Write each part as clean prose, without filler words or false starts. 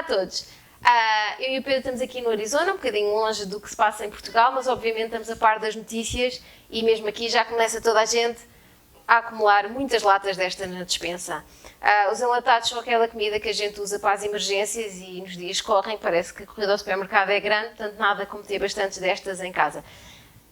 a todos! Eu e o Pedro estamos aqui no Arizona, um bocadinho longe do que se passa em Portugal, mas obviamente estamos a par das notícias e mesmo aqui já começa toda a gente a acumular muitas latas desta na despensa. Os enlatados são aquela comida que a gente usa para as emergências e nos dias que correm parece que a corrida ao supermercado é grande, portanto nada como ter bastantes destas em casa.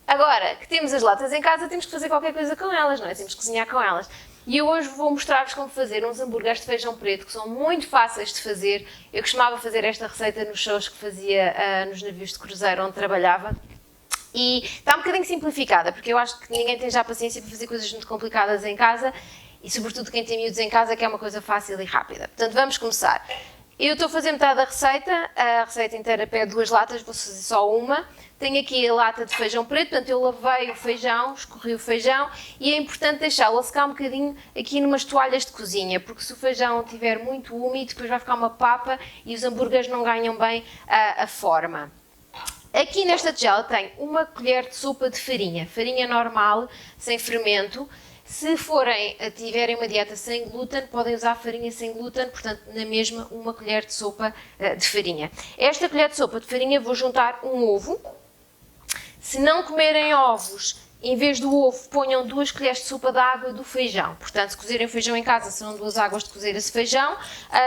Agora que temos as latas em casa, temos que fazer qualquer coisa com elas, não é? Temos que cozinhar com elas. E eu hoje vou mostrar-vos como fazer uns hambúrgueres de feijão preto, que são muito fáceis de fazer. Eu costumava fazer esta receita nos shows que fazia nos navios de cruzeiro onde trabalhava. E está um bocadinho simplificada, porque eu acho que ninguém tem já paciência para fazer coisas muito complicadas em casa. E sobretudo quem tem miúdos em casa, que é uma coisa fácil e rápida. Portanto, vamos começar. Eu estou a fazer metade da receita, a receita inteira pede 2 latas, vou fazer só uma. Tenho aqui a lata de feijão preto, portanto eu lavei o feijão, escorri o feijão e é importante deixá-lo a secar um bocadinho aqui numas toalhas de cozinha, porque se o feijão estiver muito úmido, depois vai ficar uma papa e os hambúrgueres não ganham bem a forma. Aqui nesta tigela tenho 1 colher de sopa de farinha, farinha normal, sem fermento. Se tiverem uma dieta sem glúten, podem usar farinha sem glúten, portanto, na mesma 1 colher de sopa de farinha. Esta colher de sopa de farinha vou juntar um ovo. Se não comerem ovos, em vez do ovo, ponham 2 colheres de sopa de água do feijão. Portanto, se cozerem feijão em casa, serão 2 águas de cozer esse feijão.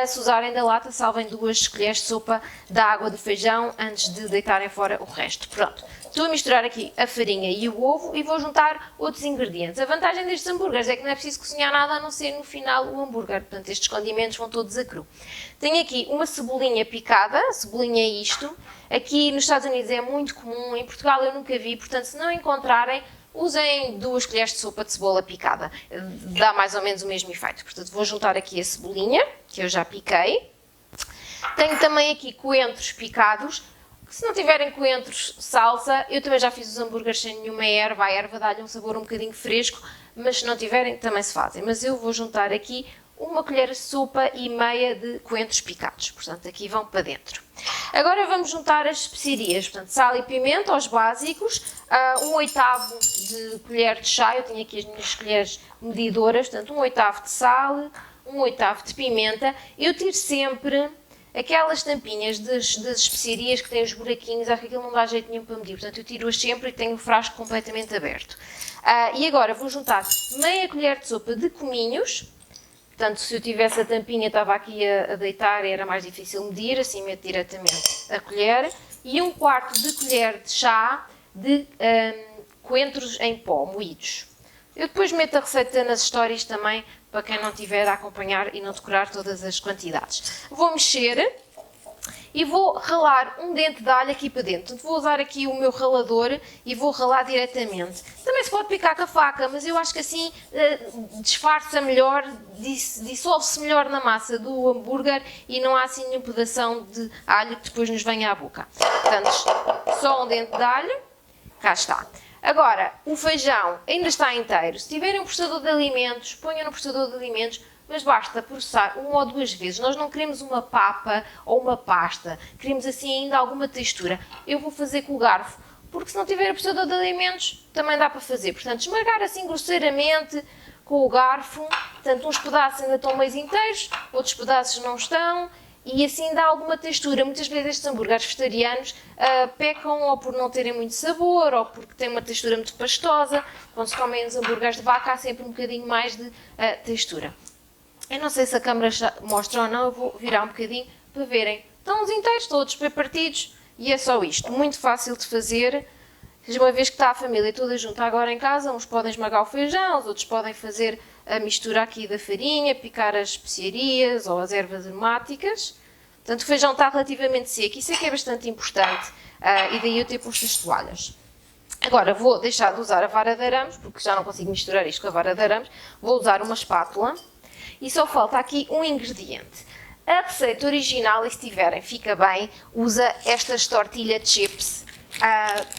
Se usarem da lata, salvem 2 colheres de sopa da água do feijão antes de deitarem fora o resto. Pronto. Estou a misturar aqui a farinha e o ovo e vou juntar outros ingredientes. A vantagem destes hambúrgueres é que não é preciso cozinhar nada a não ser no final o hambúrguer. Portanto, estes condimentos vão todos a cru. Tenho aqui uma cebolinha picada, cebolinha é isto. Aqui nos Estados Unidos é muito comum, em Portugal eu nunca vi, portanto, se não encontrarem, usem 2 colheres de sopa de cebola picada. Dá mais ou menos o mesmo efeito. Portanto, vou juntar aqui a cebolinha, que eu já piquei. Tenho também aqui coentros picados. Se não tiverem coentros, salsa. Eu também já fiz os hambúrgueres sem nenhuma erva. A erva dá-lhe um sabor um bocadinho fresco, mas se não tiverem, também se fazem. Mas eu vou juntar aqui 1 colher de sopa e meia de coentros picados. Portanto, aqui vão para dentro. Agora vamos juntar as especiarias. Portanto, sal e pimenta, aos básicos. 1/8 de colher de chá. Eu tenho aqui as minhas colheres medidoras. Portanto, 1/8 de sal, 1/8 de pimenta. Eu tiro sempre aquelas tampinhas das especiarias que têm os buraquinhos, acho que aquilo não dá jeito nenhum para medir, portanto eu tiro-as sempre e tenho o frasco completamente aberto. E agora vou juntar meia colher de sopa de cominhos, portanto se eu tivesse a tampinha estava aqui a deitar e era mais difícil medir, assim meto diretamente a colher, e 1/4 de colher de chá de coentros em pó, moídos. Eu depois meto a receita nas stories também, para quem não tiver a acompanhar e não decorar todas as quantidades. Vou mexer e vou ralar um dente de alho aqui para dentro. Portanto, vou usar aqui o meu ralador e vou ralar diretamente. Também se pode picar com a faca, mas eu acho que assim disfarça melhor, dissolve-se melhor na massa do hambúrguer e não há assim nenhum pedação de alho que depois nos venha à boca. Portanto, só um dente de alho, cá está. Agora, o feijão ainda está inteiro. Se tiverem um processador de alimentos, ponham no processador de alimentos, mas basta processar 1 ou 2 vezes. Nós não queremos uma papa ou uma pasta, queremos assim ainda alguma textura. Eu vou fazer com o garfo, porque se não tiver o processador de alimentos, também dá para fazer. Portanto, esmagar assim grosseiramente com o garfo. Portanto, uns pedaços ainda estão meio inteiros, outros pedaços não estão. E assim dá alguma textura. Muitas vezes estes hambúrgueres vegetarianos pecam ou por não terem muito sabor ou porque têm uma textura muito pastosa. Quando se comem os hambúrgueres de vaca há sempre um bocadinho mais de textura. Eu não sei se a câmera mostra ou não, eu vou virar um bocadinho para verem. Estão os inteiros todos partidos e é só isto. Muito fácil de fazer. Uma vez que está a família toda junta agora em casa, uns podem esmagar o feijão, os outros podem fazer a mistura aqui da farinha, picar as especiarias ou as ervas aromáticas. Portanto, o feijão está relativamente seco, isso é que é bastante importante, e daí eu ter posto as toalhas. Agora vou deixar de usar a vara de arames, porque já não consigo misturar isto com a vara de arames, vou usar uma espátula e só falta aqui um ingrediente. A receita original, e se tiverem, fica bem, usa estas tortilha chips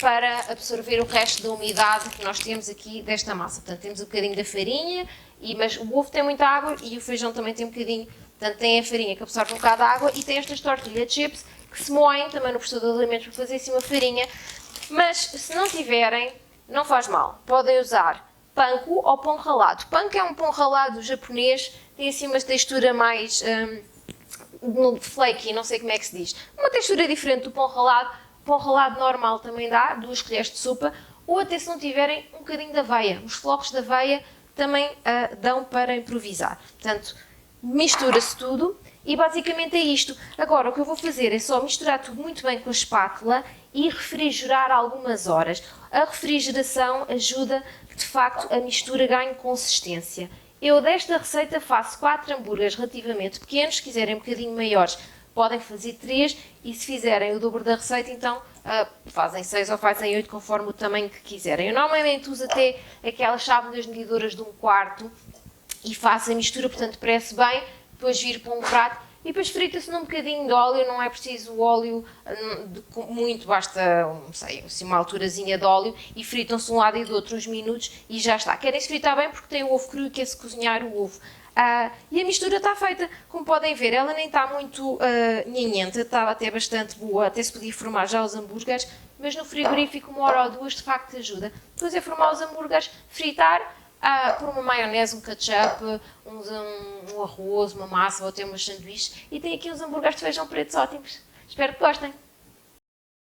para absorver o resto da umidade que nós temos aqui desta massa. Portanto, temos um bocadinho da farinha, mas o ovo tem muita água e o feijão também tem um bocadinho, portanto tem a farinha que absorve um bocado de água e tem estas tortilha chips que se moem também no processador de alimentos para fazer assim uma farinha. Mas se não tiverem, não faz mal, podem usar panko ou pão ralado. Panko é um pão ralado japonês, tem assim uma textura mais no flaky, não sei como é que se diz. Uma textura diferente do pão ralado. Pão ralado normal também dá, 2 colheres de sopa. Ou até se não tiverem um bocadinho de aveia. Os flocos de aveia também dão para improvisar. Portanto, mistura-se tudo e basicamente é isto. Agora, o que eu vou fazer é só misturar tudo muito bem com a espátula e refrigerar algumas horas. A refrigeração ajuda, de facto, a mistura ganhe consistência. Eu desta receita faço 4 hambúrgueres relativamente pequenos, se quiserem um bocadinho maiores, podem fazer 3 e se fizerem o dobro da receita, então fazem 6 ou fazem 8 conforme o tamanho que quiserem. Eu normalmente uso até aquelas chávenas medidoras de 1/4 e faço a mistura, portanto presse bem, depois viro para um prato e depois frita-se num bocadinho de óleo, não é preciso óleo muito, basta, não sei, assim, uma alturazinha de óleo e fritam-se de um lado e do outro uns minutos e já está. Querem-se fritar bem porque tem o ovo cru e quer-se cozinhar o ovo. E a mistura está feita, como podem ver, ela nem está muito nhanhenta, está até bastante boa, até se podia formar já os hambúrgueres, mas no frigorífico 1 hora ou 2 de facto ajuda. Depois é formar os hambúrgueres, fritar, por uma maionese, um ketchup, um arroz, uma massa ou até umas sanduíches e tem aqui uns hambúrgueres de feijão pretos ótimos. Espero que gostem!